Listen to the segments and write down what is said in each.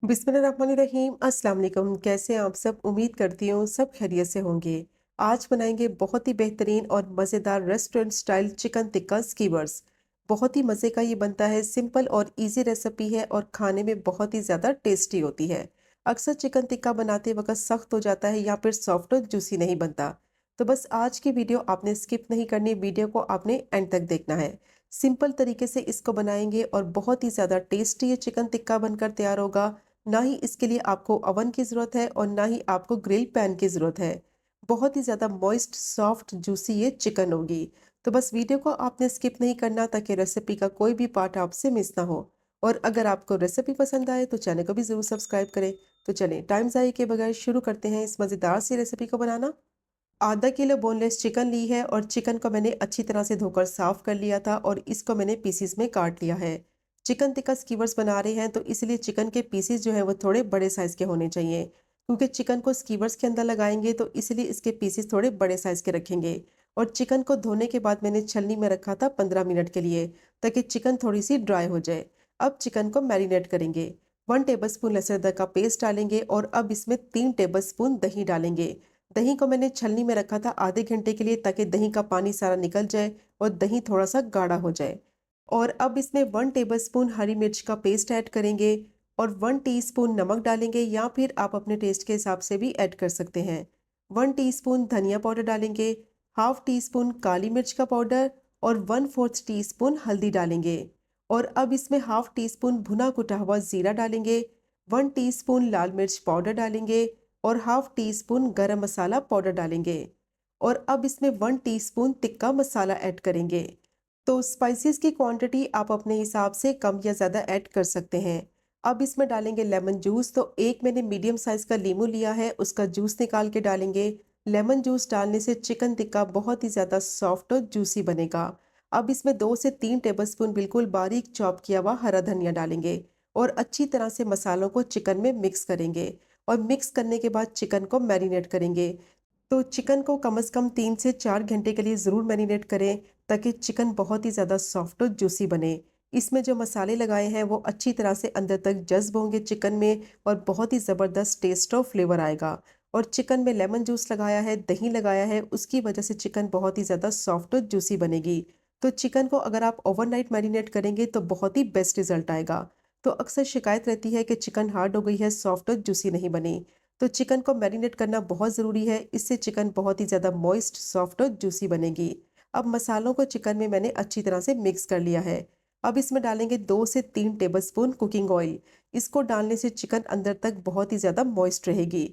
बिस्मिल्लाहिर्रहमानिर्रहीम। अस्सलाम वालेकुम। कैसे हैं आप सब? उम्मीद करती हूँ सब खैरियत से होंगे। आज बनाएंगे बहुत ही बेहतरीन और मज़ेदार restaurant style chicken tikka skewers. बहुत ही मज़े का ये बनता है, सिंपल और इजी रेसिपी है और खाने में बहुत ही ज़्यादा टेस्टी होती है। अक्सर चिकन टिक्का बनाते वक्त सख्त हो जाता है या फिर सॉफ्ट और जूसी नहीं बनता। तो बस आज की वीडियो आपने स्किप नहीं करनी, वीडियो को आपने एंड तक देखना है। सिंपल तरीके से इसको बनाएंगे और बहुत ही ज़्यादा टेस्टी ये चिकन टिक्का बनकर तैयार होगा। ना ही इसके लिए आपको ओवन की ज़रूरत है और ना ही आपको ग्रिल पैन की ज़रूरत है। बहुत ही ज़्यादा मॉइस्ट, सॉफ्ट, जूसी ये चिकन होगी। तो बस वीडियो को आपने स्किप नहीं करना ताकि रेसिपी का कोई भी पार्ट आपसे मिस ना हो। और अगर आपको रेसिपी पसंद आए तो चैनल को भी ज़रूर सब्सक्राइब करें। तो चलें, टाइम ज़ाया के बगैर शुरू करते हैं इस मज़ेदार सी रेसिपी को बनाना। आधा किलो बोनलेस चिकन ली है और चिकन को मैंने अच्छी तरह से धोकर साफ कर लिया था और इसको मैंने पीसीस में काट लिया है। चिकन टिक्का स्कीवर्स बना रहे हैं तो इसलिए चिकन के पीसीस जो है वो थोड़े बड़े साइज़ के होने चाहिए, क्योंकि चिकन को स्कीवर्स के अंदर लगाएंगे तो इसलिए इसके पीसीस थोड़े बड़े साइज़ के रखेंगे। और चिकन को धोने के बाद मैंने छलनी में रखा था 15 मिनट के लिए, ताकि चिकन थोड़ी सी ड्राई हो जाए। अब चिकन को मैरिनेट करेंगे। 1 टेबल स्पून लहसुन अदरक का पेस्ट डालेंगे और अब इसमें 3 टेबल स्पून दही डालेंगे। दही को मैंने छलनी में रखा था आधे घंटे के लिए, ताकि दही का पानी सारा निकल जाए और दही थोड़ा सा गाढ़ा हो जाए। और अब इसमें 1 टेबल स्पून हरी मिर्च का पेस्ट ऐड करेंगे और 1 टीस्पून नमक डालेंगे, या फिर आप अपने टेस्ट के हिसाब से भी ऐड कर सकते हैं। 1 टीस्पून धनिया पाउडर डालेंगे, हाफ टी स्पून काली मिर्च का पाउडर और 1/4 टीस्पून हल्दी डालेंगे। और अब इसमें हाफ टी स्पून भुना कुटा हुआ जीरा डालेंगे, 1 टीस्पून लाल मिर्च पाउडर डालेंगे और हाफ टी स्पून गरम मसाला पाउडर डालेंगे। और अब इसमें 1 टीस्पून तिक्का मसाला ऐड करेंगे। तो स्पाइसेस की क्वांटिटी आप अपने हिसाब से कम या ज़्यादा ऐड कर सकते हैं। अब इसमें डालेंगे लेमन जूस, तो एक मैंने मीडियम साइज़ का नींबू लिया है, उसका जूस निकाल के डालेंगे। लेमन जूस डालने से चिकन टिक्का बहुत ही ज़्यादा सॉफ्ट और जूसी बनेगा। अब इसमें 2 से 3 टेबलस्पून बिल्कुल बारीक चॉप किया हुआ हरा धनिया डालेंगे और अच्छी तरह से मसालों को चिकन में मिक्स करेंगे। और मिक्स करने के बाद चिकन को मैरिनेट करेंगे। तो चिकन को कम से कम 3 से 4 घंटे के लिए ज़रूर मैरिनेट करें, ताकि चिकन बहुत ही ज़्यादा सॉफ्ट और जूसी बने। इसमें जो मसाले लगाए हैं वो अच्छी तरह से अंदर तक जज़्ब होंगे चिकन में और बहुत ही ज़बरदस्त टेस्ट और फ्लेवर आएगा। और चिकन में लेमन जूस लगाया है, दही लगाया है, उसकी वजह से चिकन बहुत ही ज़्यादा सॉफ्ट और जूसी बनेगी। तो चिकन को अगर आप ओवरनाइट मैरिनेट करेंगे तो बहुत ही बेस्ट रिजल्ट आएगा। तो अक्सर शिकायत रहती है कि चिकन हार्ड हो गई है, सॉफ्ट और जूसी नहीं बनी। तो चिकन को मैरिनेट करना बहुत ज़रूरी है, इससे चिकन बहुत ही ज़्यादा मॉइस्ट, सॉफ्ट और जूसी बनेगी। अब मसालों को चिकन में मैंने अच्छी तरह से मिक्स कर लिया है। अब इसमें डालेंगे 2 से 3 टेबलस्पून कुकिंग ऑयल। इसको डालने से चिकन अंदर तक बहुत ही ज़्यादा मॉइस्ट रहेगी।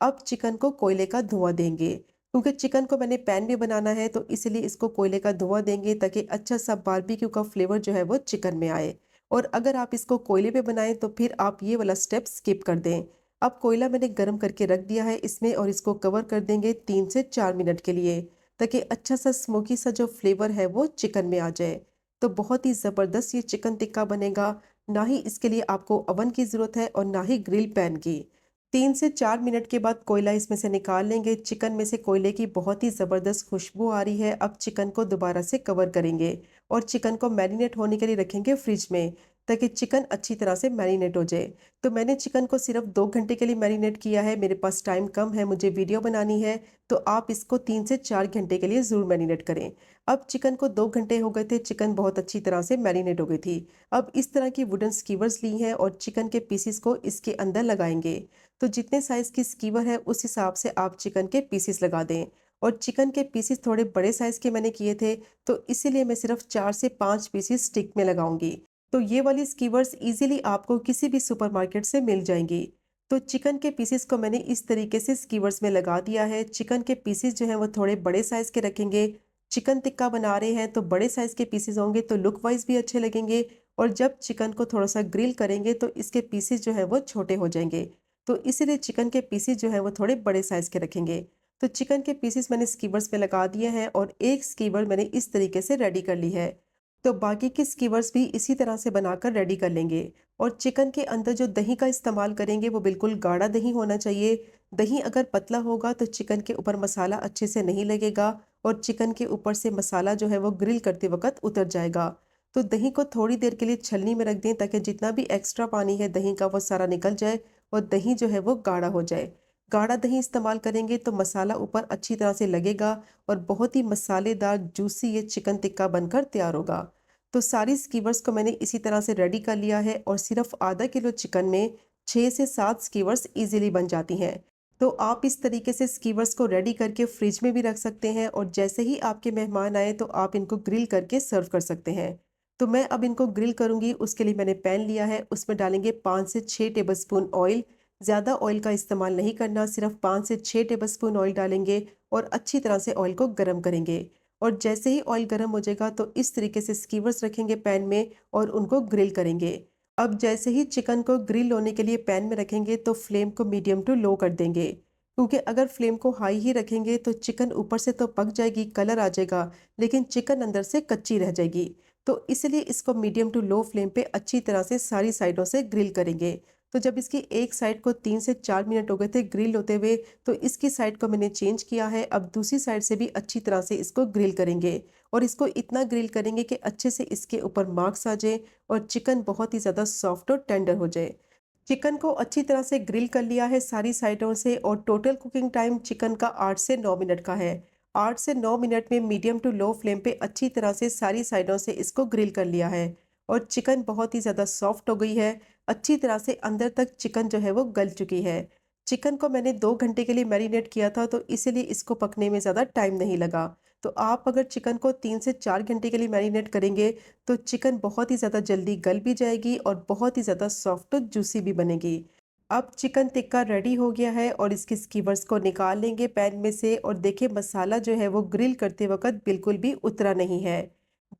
अब चिकन को कोयले का धुआं देंगे, क्योंकि चिकन को मैंने पैन में बनाना है तो इसलिए इसको कोयले का धुआं देंगे, ताकि अच्छा सा बारबेक्यू का फ्लेवर जो है वो चिकन में आए। और अगर आप इसको कोयले पे बनाएं तो फिर आप ये वाला स्टेप स्किप कर दें। अब कोयला मैंने गर्म करके रख दिया है इसमें और इसको कवर कर देंगे 3 से 4 मिनट के लिए, ताकि अच्छा सा स्मोकी सा जो फ्लेवर है वो चिकन में आ जाए। तो बहुत ही ज़बरदस्त ये चिकन टिक्का बनेगा। ना ही इसके लिए आपको ओवन की ज़रूरत है और ना ही ग्रिल पैन की। 3 से 4 मिनट के बाद कोयला इसमें से निकाल लेंगे। चिकन में से कोयले की बहुत ही ज़बरदस्त खुशबू आ रही है। अब चिकन को दोबारा से कवर करेंगे और चिकन को मैरिनेट होने के लिए रखेंगे फ्रिज में, ताकि चिकन अच्छी तरह से मैरिनेट हो जाए। तो मैंने चिकन को सिर्फ 2 घंटे के लिए मैरिनेट किया है, मेरे पास टाइम कम है, मुझे वीडियो बनानी है, तो आप इसको 3 से 4 घंटे के लिए ज़रूर मैरिनेट करें। अब चिकन को 2 घंटे हो गए थे, चिकन बहुत अच्छी तरह से मैरिनेट हो गई थी। अब इस तरह की वुडन स्कीवर्स ली हैं और चिकन के पीसीस को इसके अंदर लगाएंगे। तो जितने साइज़ की स्कीवर है उस हिसाब से आप चिकन के पीसीस लगा दें। और चिकन के पीसीस थोड़े बड़े साइज़ के मैंने किए थे, तो इसीलिए मैं सिर्फ 4 से 5 पीसीस स्टिक में लगाऊंगी। तो ये वाली स्कीवर्स इजीली आपको किसी भी सुपरमार्केट से मिल जाएंगी। तो चिकन के पीसेस को मैंने इस तरीके से स्कीवर्स में लगा दिया है। चिकन के पीसेस जो हैं वो थोड़े बड़े साइज़ के रखेंगे। चिकन टिक्का बना रहे हैं तो बड़े साइज़ के पीसेस होंगे तो लुक वाइज भी अच्छे लगेंगे। और जब चिकन को थोड़ा सा ग्रिल करेंगे तो इसके पीसेस जो है वो छोटे हो जाएंगे। तो इसीलिए चिकन के पीसेस जो है वो थोड़े बड़े साइज़ के रखेंगे। तो चिकन के पीसेस मैंने स्कीवर्स में लगा दिए हैं और एक स्कीवर मैंने इस तरीके से रेडी कर ली है। तो बाकी के स्कीवर्स भी इसी तरह से बनाकर रेडी कर लेंगे। और चिकन के अंदर जो दही का इस्तेमाल करेंगे वो बिल्कुल गाढ़ा दही होना चाहिए। दही अगर पतला होगा तो चिकन के ऊपर मसाला अच्छे से नहीं लगेगा और चिकन के ऊपर से मसाला जो है वो ग्रिल करते वक्त उतर जाएगा। तो दही को थोड़ी देर के लिए छलनी में रख दें ताकि जितना भी एक्स्ट्रा पानी है दही का वो सारा निकल जाए और दही जो है वो गाढ़ा हो जाए। गाढ़ा दही इस्तेमाल करेंगे तो मसाला ऊपर अच्छी तरह से लगेगा और बहुत ही मसालेदार जूसी ये चिकन टिक्का बनकर तैयार होगा। तो सारी स्कीवर्स को मैंने इसी तरह से रेडी कर लिया है और सिर्फ आधा किलो चिकन में 6 से 7 स्कीवर्स इजीली बन जाती हैं। तो आप इस तरीके से स्कीवर्स को रेडी करके फ्रिज में भी रख सकते हैं और जैसे ही आपके मेहमान आए तो आप इनको ग्रिल करके सर्व कर सकते हैं। तो मैं अब इनको ग्रिल करूंगी, उसके लिए मैंने पैन लिया है, उसमें डालेंगे 5 से 6 टेबलस्पून ऑयल। ज़्यादा ऑयल का इस्तेमाल नहीं करना, सिर्फ 5 से 6 टेबलस्पून ऑयल डालेंगे और अच्छी तरह से ऑयल को गर्म करेंगे। और जैसे ही ऑयल गर्म हो जाएगा तो इस तरीके से स्कीवर्स रखेंगे पैन में और उनको ग्रिल करेंगे। अब जैसे ही चिकन को ग्रिल होने के लिए पैन में रखेंगे तो फ्लेम को मीडियम टू लो कर देंगे, क्योंकि अगर फ्लेम को हाई ही रखेंगे तो चिकन ऊपर से तो पक जाएगी, कलर आ जाएगा, लेकिन चिकन अंदर से कच्ची रह जाएगी। तो इसलिए इसको मीडियम टू लो फ्लेम पे अच्छी तरह से सारी साइडों से ग्रिल करेंगे। तो जब इसकी एक साइड को 3 से 4 मिनट हो गए थे ग्रिल होते हुए, तो इसकी साइड को मैंने चेंज किया है। अब दूसरी साइड से भी अच्छी तरह से इसको ग्रिल करेंगे और इसको इतना ग्रिल करेंगे कि अच्छे से इसके ऊपर मार्क्स आ जाए और चिकन बहुत ही ज़्यादा सॉफ्ट और टेंडर हो जाए। चिकन को अच्छी तरह से ग्रिल कर लिया है सारी साइडों से और टोटल कुकिंग टाइम चिकन का 8 से 9 मिनट का है। 8 से 9 मिनट में मीडियम टू लो फ्लेम पे अच्छी तरह से सारी साइडों से इसको ग्रिल कर लिया है और चिकन बहुत ही ज़्यादा सॉफ्ट हो गई है। अच्छी तरह से अंदर तक चिकन जो है वो गल चुकी है। चिकन को मैंने 2 घंटे के लिए मैरिनेट किया था, तो इसीलिए इसको पकने में ज़्यादा टाइम नहीं लगा। तो आप अगर चिकन को 3 से 4 घंटे के लिए मैरिनेट करेंगे तो चिकन बहुत ही ज़्यादा जल्दी गल भी जाएगी और बहुत ही ज़्यादा सॉफ्ट और जूसी भी बनेगी। अब चिकन टिक्का रेडी हो गया है और इसके स्कीवर्स को निकाल लेंगे पैन में से और देखिए मसाला जो है वो ग्रिल करते वक्त बिल्कुल भी उतरा नहीं है।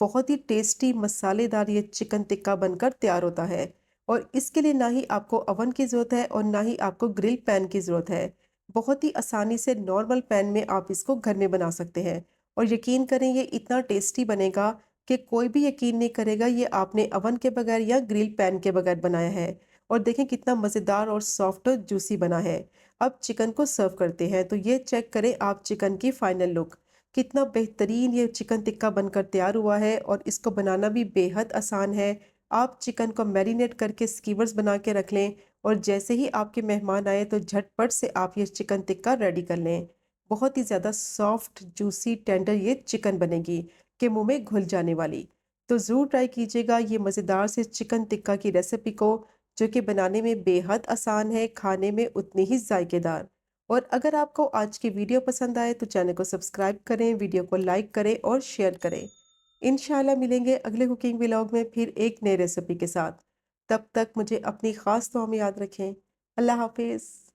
बहुत ही टेस्टी मसालेदार ये चिकन टिक्का बनकर तैयार होता है और इसके लिए ना ही आपको ओवन की ज़रूरत है और ना ही आपको ग्रिल पैन की ज़रूरत है। बहुत ही आसानी से नॉर्मल पैन में आप इसको घर में बना सकते हैं और यकीन करें ये इतना टेस्टी बनेगा कि कोई भी यकीन नहीं करेगा ये आपने अवन के बगैर या ग्रिल पैन के बगैर बनाया है। और देखें कितना मज़ेदार और सॉफ्ट और जूसी बना है। अब चिकन को सर्व करते हैं, तो ये चेक करें आप चिकन की फाइनल लुक। कितना बेहतरीन ये चिकन टिक्का बनकर तैयार हुआ है और इसको बनाना भी बेहद आसान है। आप चिकन को मैरिनेट करके स्कीवर्स बना के रख लें और जैसे ही आपके मेहमान आए तो झटपट से आप ये चिकन टिक्का रेडी कर लें। बहुत ही ज़्यादा सॉफ्ट जूसी टेंडर ये चिकन बनेगी कि मुंह में घुल जाने वाली। तो ज़रूर ट्राई कीजिएगा ये मज़ेदार से चिकन टिक्का की रेसिपी को, जो कि बनाने में बेहद आसान है, खाने में उतनी ही जायकेदार। और अगर आपको आज की वीडियो पसंद आए तो चैनल को सब्सक्राइब करें, वीडियो को लाइक करें और शेयर करें। इंशाल्लाह मिलेंगे अगले कुकिंग व्लॉग में फिर एक नई रेसिपी के साथ। तब तक मुझे अपनी ख़ास दुआ में याद रखें। अल्लाह हाफ़िज़।